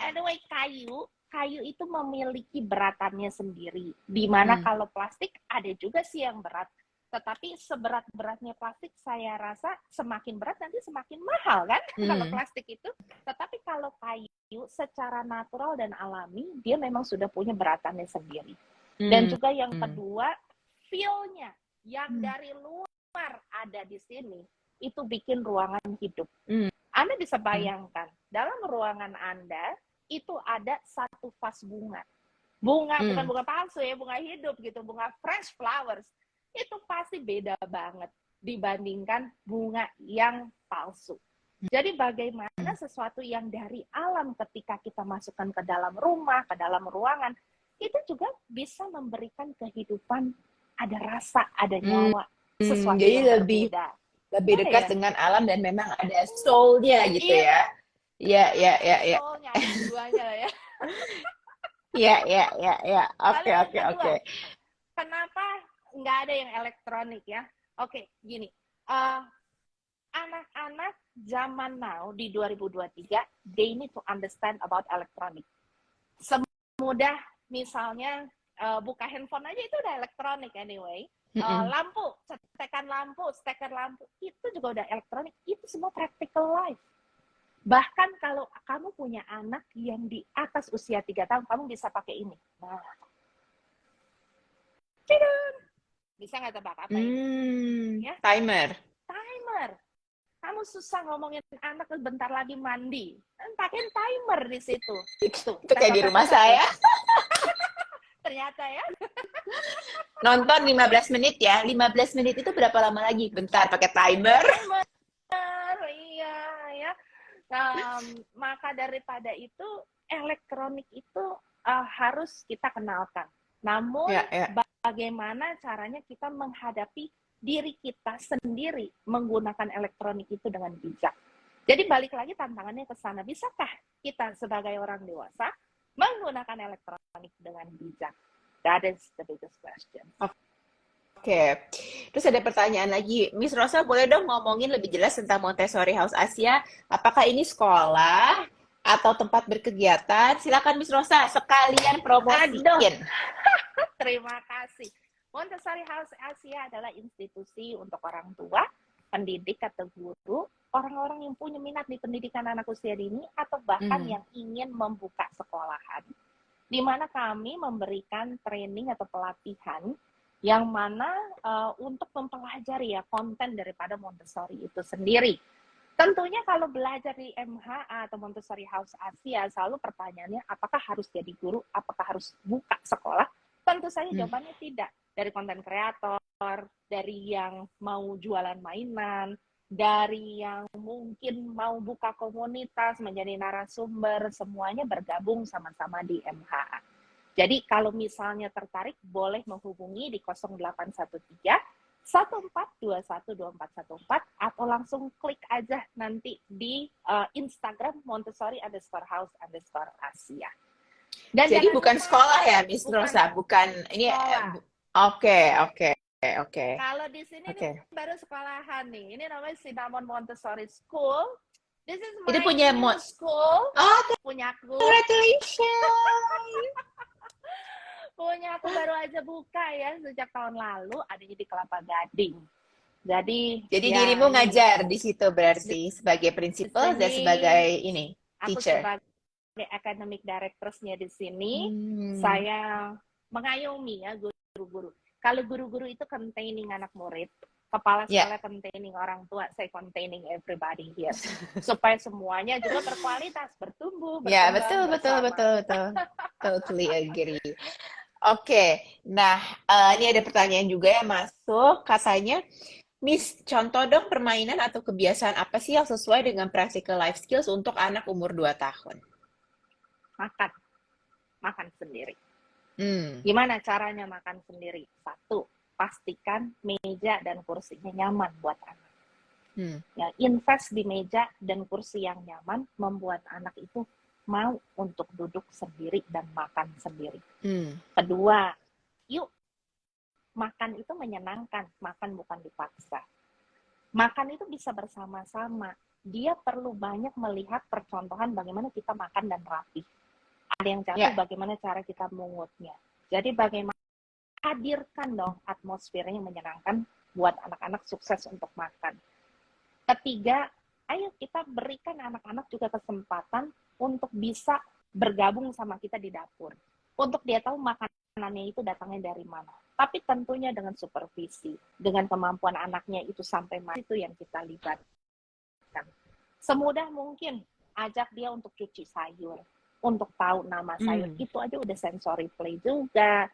Speaker 2: Anyway, kayu itu memiliki beratannya sendiri. Di mana kalau plastik ada juga sih yang berat. Tetapi seberat-beratnya plastik, saya rasa semakin berat nanti semakin mahal kan kalau plastik itu. Tetapi kalau kayu secara natural dan alami, dia memang sudah punya beratannya sendiri. Dan juga yang kedua, feel-nya yang dari luar ada di sini, itu bikin ruangan hidup. Anda bisa bayangkan, dalam ruangan Anda, itu ada satu vas bunga. Bukan bunga palsu ya, bunga hidup gitu, bunga fresh flowers. Itu pasti beda banget dibandingkan bunga yang palsu. Jadi bagaimana sesuatu yang dari alam ketika kita masukkan ke dalam rumah, ke dalam ruangan, itu juga bisa memberikan kehidupan, ada rasa, ada nyawa, sesuatu
Speaker 3: Jadi
Speaker 2: yang berbeda.
Speaker 3: lebih dekat dengan alam dan memang ada soul-nya gitu ya. Iya.
Speaker 2: Soulnya ada duanya lah ya.
Speaker 3: Iya. Oke.
Speaker 2: Kenapa nggak ada yang elektronik ya? Oke, gini. Anak-anak zaman now di 2023, they need to understand about electronic. Semudah misalnya buka handphone aja itu udah elektronik anyway. Lampu, steker lampu, itu juga udah elektronik. Itu semua practical life. Bahkan kalau kamu punya anak yang di atas usia 3 tahun, kamu bisa pakai ini. Nah, bisa nggak tebak apa ini? Ya?
Speaker 3: Timer.
Speaker 2: Kamu susah ngomongin anak bentar lagi mandi, pakai timer di situ.
Speaker 3: Itu kayak di rumah saya.
Speaker 2: Ternyata ya.
Speaker 3: Nonton 15 menit ya. 15 menit itu berapa lama lagi? Bentar, pakai timer.
Speaker 2: Iya ya. Maka daripada itu, elektronik itu harus kita kenalkan. Namun bagaimana caranya kita menghadapi diri kita sendiri menggunakan elektronik itu dengan bijak. Jadi balik lagi tantangannya ke sana. Bisakah kita sebagai orang dewasa menggunakan elektronik dengan bijak? That is the biggest question.
Speaker 3: Oke. Terus ada pertanyaan lagi. Miss Rosa, boleh dong ngomongin lebih jelas tentang Montessori House Asia? Apakah ini sekolah atau tempat berkegiatan? Silakan Miss Rosa, sekalian promosiin.
Speaker 2: Terima kasih. Montessori House Asia adalah institusi untuk orang tua pendidik atau guru, orang-orang yang punya minat di pendidikan anak usia dini, atau bahkan yang ingin membuka sekolahan. Di mana kami memberikan training atau pelatihan yang mana untuk mempelajari ya konten daripada Montessori itu sendiri. Tentunya kalau belajar di MHA atau Montessori House Asia, selalu pertanyaannya apakah harus jadi guru, apakah harus buka sekolah? Tentu saja jawabannya tidak. Dari konten kreator, dari yang mau jualan mainan, dari yang mungkin mau buka komunitas, menjadi narasumber, semuanya bergabung sama-sama di MHA. Jadi kalau misalnya tertarik, boleh menghubungi di 0813 14212414 atau langsung klik aja nanti di Instagram Montessori_house_Asia. Dan
Speaker 3: Jadi bukan
Speaker 2: lupa,
Speaker 3: sekolah ya, Miss Rosa, bukan ini. Oke.
Speaker 2: Kalau di sini nih baru sekolahan nih. Ini namanya Cinnamon Montessori School. This is my new school. Punya aku.
Speaker 3: Congratulations.
Speaker 2: Punya aku baru aja buka ya sejak tahun lalu, adanya di Kelapa Gading. Jadi ya,
Speaker 3: dirimu ngajar di situ berarti sebagai prinsipal dan sebagai teacher.
Speaker 2: Aku sebagai academic directors-nya di sini, saya mengayomi ya guru-guru. Kalau guru-guru itu containing anak murid, kepala sekolah containing orang tua, saya containing everybody here. Supaya semuanya juga berkualitas, bertumbuh, berkembang.
Speaker 3: Ya, betul. Totally agree. Oke, nah ini ada pertanyaan juga yang masuk, katanya, Miss, contoh dong permainan atau kebiasaan apa sih yang sesuai dengan practical life skills untuk anak umur 2 tahun?
Speaker 2: Makan sendiri. Gimana caranya makan sendiri? 1, pastikan meja dan kursinya nyaman buat anak. Ya, invest di meja dan kursi yang nyaman membuat anak itu mau untuk duduk sendiri dan makan sendiri. Kedua, yuk makan itu menyenangkan, makan bukan dipaksa. Makan itu bisa bersama-sama. Dia perlu banyak melihat percontohan bagaimana kita makan dan rapi. Ada yang jatuh, bagaimana cara kita mengutnya. Jadi bagaimana hadirkan dong atmosfernya menyenangkan buat anak-anak sukses untuk makan. Ketiga, ayo kita berikan anak-anak juga kesempatan untuk bisa bergabung sama kita di dapur. Untuk dia tahu makanannya itu datangnya dari mana. Tapi tentunya dengan supervisi, dengan kemampuan anaknya itu sampai mana, itu yang kita libatkan. Semudah mungkin ajak dia untuk cuci sayur, untuk tahu nama sayur. Itu aja udah sensory play juga.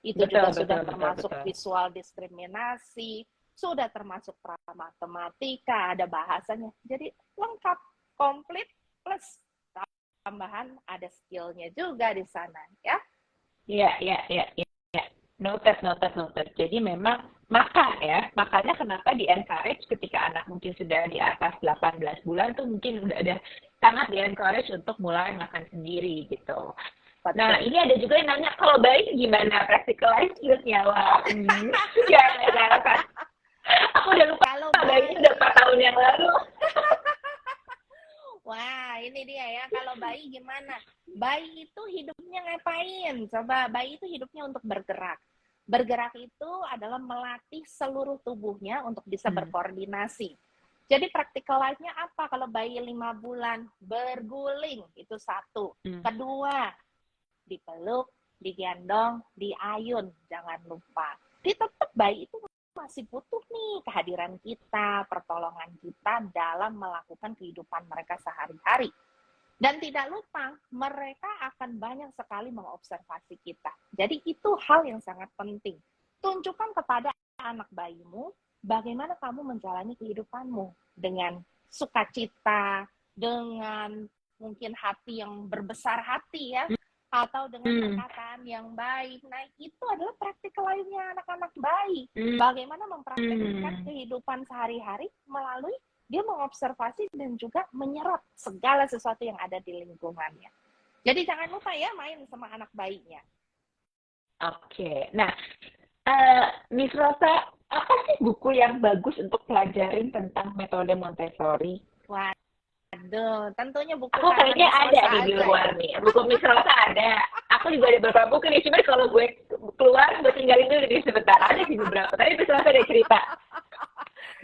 Speaker 2: Itu juga sudah termasuk visual diskriminasi, sudah termasuk matematika, ada bahasanya. Jadi lengkap, komplit, plus tambahan ada skill-nya juga di sana, ya.
Speaker 3: Iya. Noted. Jadi memang makan ya. Makanya kenapa di-encourage ketika anak mungkin sudah di atas 18 bulan tuh mungkin udah ada sangat di-encourage untuk mulai makan sendiri gitu. Nah, ini ada juga yang nanya, kalau bayi gimana practical life skills-nya? Wah, kan. Aku udah lupa, kalau bayi udah 4 tahun yang lalu.
Speaker 2: Wah, ini dia ya, kalau bayi gimana? Bayi itu hidupnya ngapain? Coba, bayi itu hidupnya untuk bergerak. Bergerak itu adalah melatih seluruh tubuhnya untuk bisa berkoordinasi. Jadi practical life-nya apa? Kalau bayi 5 bulan, berguling, itu 1. Kedua, dipeluk, digendong, diayun, jangan lupa. Tetap bayi itu masih butuh nih kehadiran kita, pertolongan kita dalam melakukan kehidupan mereka sehari-hari. Dan tidak lupa, mereka akan banyak sekali mengobservasi kita. Jadi itu hal yang sangat penting. Tunjukkan kepada anak bayimu bagaimana kamu menjalani kehidupanmu dengan sukacita, dengan mungkin hati yang berbesar hati ya, atau dengan perkataan yang baik. Nah, itu adalah practical life-nya anak-anak bayi. Bagaimana mempraktekkan kehidupan sehari-hari melalui dia mengobservasi dan juga menyerap segala sesuatu yang ada di lingkungannya. Jadi jangan lupa ya main sama anak bayinya.
Speaker 3: Oke. Nah, Miss Rosa, apa sih buku yang bagus untuk pelajarin tentang metode Montessori?
Speaker 2: Waduh, tentunya buku
Speaker 3: aku kayaknya ada di luar nih. Buku Miss Rosa ada. Aku juga ada beberapa buku nih. Cuma kalau gue keluar, gue tinggalin dulu di sebentar. Ada sih beberapa. Tapi Miss Rosa ada cerita.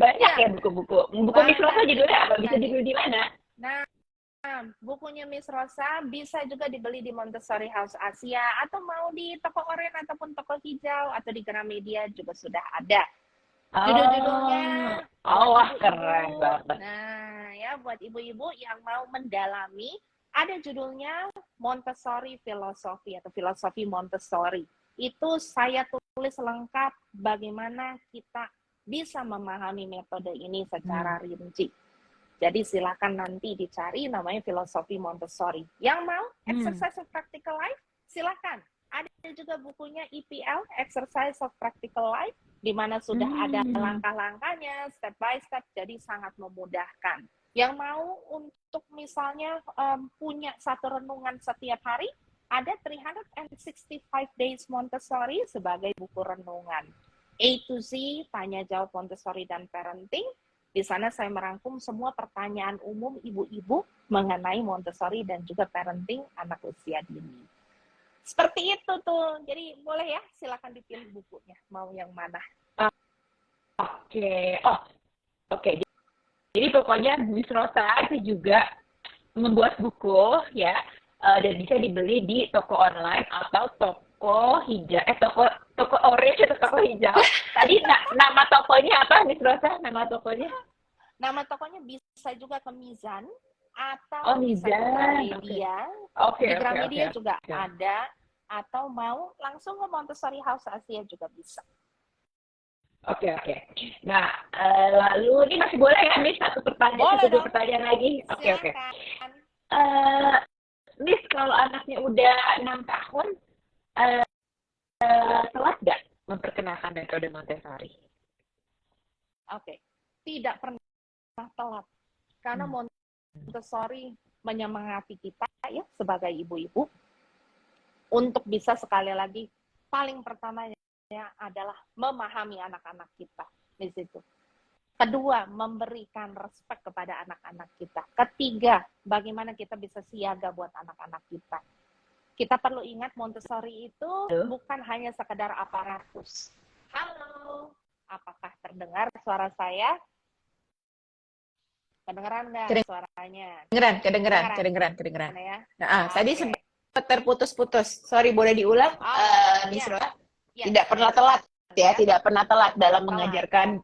Speaker 3: Banyak
Speaker 2: Ya,
Speaker 3: ya buku-buku. Buku Miss Rosa
Speaker 2: banyak
Speaker 3: judulnya apa? Bisa
Speaker 2: tadi.
Speaker 3: dibeli di mana?
Speaker 2: Nah, bukunya Miss Rosa bisa juga dibeli di Montessori House Asia atau mau di toko oren ataupun toko hijau atau di Gramedia juga sudah ada. Judul-judulnya
Speaker 3: Oh,
Speaker 2: buat
Speaker 3: wah
Speaker 2: ibu-ibu.
Speaker 3: keren banget.
Speaker 2: Nah, ya buat ibu-ibu yang mau mendalami, ada judulnya Montessori Philosophy atau Filosofi Montessori. Itu saya tulis lengkap bagaimana kita bisa memahami metode ini secara rinci. Jadi silakan nanti dicari namanya Filosofi Montessori. Yang mau Exercise of Practical Life, silakan. Ada juga bukunya EPL, Exercise of Practical Life, di mana sudah ada langkah-langkahnya, step by step, jadi sangat memudahkan. Yang mau untuk misalnya punya satu renungan setiap hari, ada 365 Days Montessori sebagai buku renungan. A to Z, tanya jawab Montessori dan parenting. Di sana saya merangkum semua pertanyaan umum ibu-ibu mengenai Montessori dan juga parenting anak usia dini. Seperti itu tuh. Jadi boleh ya, silakan dipilih bukunya. Mau yang mana?
Speaker 3: Oke. Oh, oke. Jadi pokoknya Miss Rosa itu juga membuat buku ya, dan bisa dibeli di toko online atau toko hijau, toko orange atau toko hijau. Tadi nama tokonya apa, Miss Rosa? Nama tokonya?
Speaker 2: Nama tokonya bisa juga ke Mizan
Speaker 3: Oh,
Speaker 2: atau bisa ke
Speaker 3: Mizan.
Speaker 2: Gramedia.
Speaker 3: Oke,
Speaker 2: Di
Speaker 3: oke,
Speaker 2: Gramedia
Speaker 3: oke.
Speaker 2: juga ada, atau mau langsung ke Montessori House Asia juga bisa.
Speaker 3: Oke, oke. Nah, lalu ini masih boleh ya, Miss?
Speaker 2: Boleh
Speaker 3: Dua
Speaker 2: dong.
Speaker 3: pertanyaan lagi. Oke, oke.
Speaker 2: Silakan.
Speaker 3: Miss, kalau anaknya udah 6 tahun, telat nggak memperkenalkan metode Montessori?
Speaker 2: Oke. Tidak pernah telat. Karena Montessori menyemangati kita ya sebagai ibu-ibu untuk bisa sekali lagi paling pertamanya adalah memahami anak-anak kita di situ. Kedua, memberikan respect kepada anak-anak kita. Ketiga, bagaimana kita bisa siaga buat anak-anak kita. Kita perlu ingat Montessori itu bukan hanya sekedar aparatus. Halo, apakah terdengar suara saya? Kedengeran nggak suaranya?
Speaker 3: Kedengeran.
Speaker 2: Ya?
Speaker 3: Nah, tadi sempat terputus-putus. Sorry, boleh diulang, Miss Rosa? Tidak pernah telat ya, tidak pernah telat dalam mengajarkan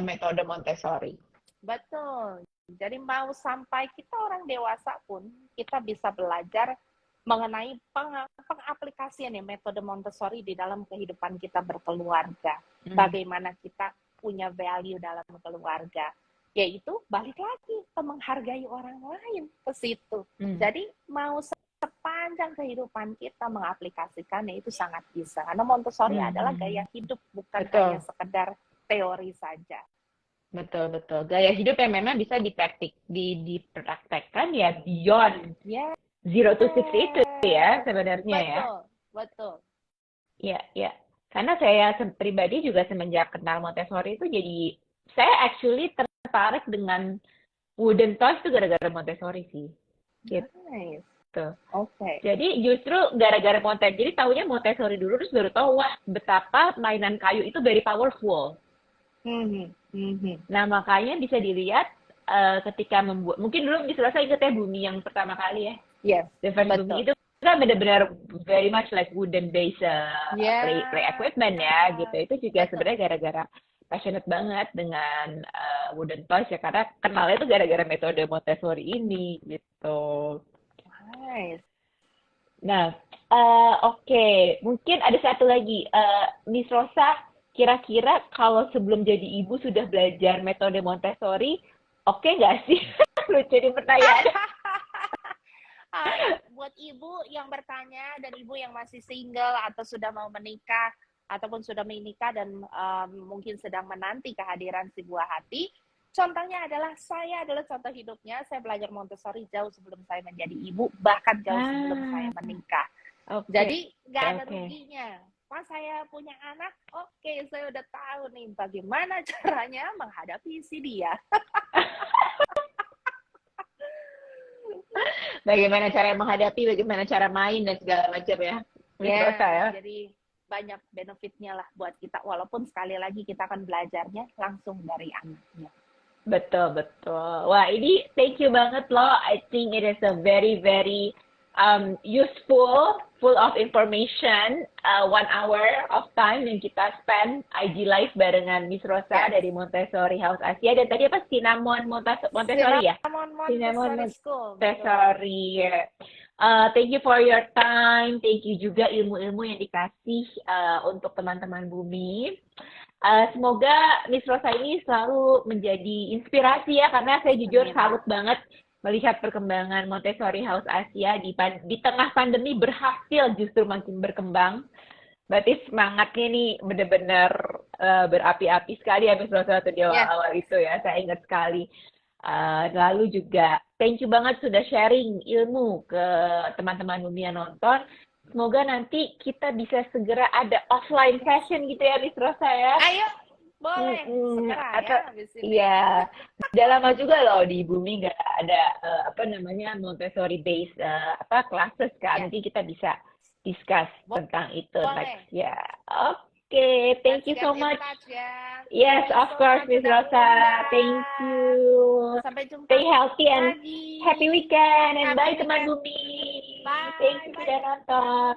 Speaker 3: metode Montessori.
Speaker 2: Betul. Jadi mau sampai kita orang dewasa pun kita bisa belajar mengenai pengaplikasian ya metode Montessori di dalam kehidupan kita berkeluarga. Bagaimana kita punya value dalam keluarga. Yaitu balik lagi ke menghargai orang lain ke situ. Jadi mau sepanjang kehidupan kita mengaplikasikannya itu sangat bisa. Karena Montessori adalah gaya hidup, bukan hanya sekedar teori saja.
Speaker 3: Betul. Gaya hidup yang memang bisa dipraktekkan ya beyond 0 to 6 itu ya sebenarnya ya.
Speaker 2: Betul.
Speaker 3: Iya. Karena saya pribadi juga semenjak kenal Montessori itu jadi saya actually tertarik dengan wooden toys itu gara-gara Montessori sih. Gitu.
Speaker 2: Nice.
Speaker 3: Oke. Jadi justru gara-gara Montessori, jadi taunya Montessori dulu terus baru tahu wah betapa mainan kayu itu very powerful. Nah makanya bisa dilihat ketika membuat, mungkin dulu bisa saya ingat ya Bumi yang pertama kali ya.
Speaker 2: Yes.
Speaker 3: The first Bumi itu kan benar-benar very much like wooden based play equipment ya gitu. Itu juga sebenarnya gara-gara passionate banget dengan wooden toys ya karena kenalnya itu gara-gara metode Montessori ini gitu.
Speaker 2: Nice.
Speaker 3: Nah, oke. Mungkin ada satu lagi. Miss Rosa, kira-kira kalau sebelum jadi ibu sudah belajar metode Montessori, oke nggak sih? Lucu nih pertanyaan.
Speaker 2: Buat ibu yang bertanya dan ibu yang masih single atau sudah mau menikah, ataupun sudah menikah dan mungkin sedang menanti kehadiran si buah hati, contohnya adalah saya adalah contoh hidupnya. Saya belajar Montessori jauh sebelum saya menjadi ibu, bahkan jauh sebelum saya menikah. Jadi nggak ada ruginya. Pas saya punya anak, saya udah tahu nih bagaimana caranya menghadapi si dia.
Speaker 3: Bagaimana cara menghadapi, bagaimana cara main dan segala macam ya.
Speaker 2: Ya, jadi banyak benefitnya lah buat kita, walaupun sekali lagi kita akan belajarnya langsung dari anaknya.
Speaker 3: Betul, betul. Wah, ini thank you banget loh. I think it is a very, very useful, full of information, 1 hour of time yang kita spend IG Live barengan Miss Rosa dari Montessori House Asia. Dan tadi apa? Cinnamon Montessori ya?
Speaker 2: Cinnamon Montessori School.
Speaker 3: Montessori. Thank you for your time. Thank you juga ilmu-ilmu yang dikasih untuk teman-teman Bumi. Semoga Miss Rosa ini selalu menjadi inspirasi ya, karena saya jujur salut banget melihat perkembangan Montessori House Asia di tengah pandemi berhasil justru makin berkembang. Berarti semangatnya nih benar-benar berapi-api sekali ya Miss Rosa waktu di awal-awal itu ya, saya ingat sekali. Lalu juga thank you banget sudah sharing ilmu ke teman-teman Bumi yang nonton. Semoga nanti kita bisa segera ada offline session gitu ya, Miss Rosa ya.
Speaker 2: Ayo, boleh. Segera ya, habis ini.
Speaker 3: Iya. Udah lama juga loh di Bumi nggak ada Montessori based classes kan. Nanti kita bisa discuss tentang itu next ya. Oke, thank you so much. Yes, of course, Miss Rosa. Thank you.
Speaker 2: Sampai jumpa.
Speaker 3: Stay healthy and happy weekend. And bye teman Bumi.
Speaker 2: Bye.
Speaker 3: Thank you sudah nonton.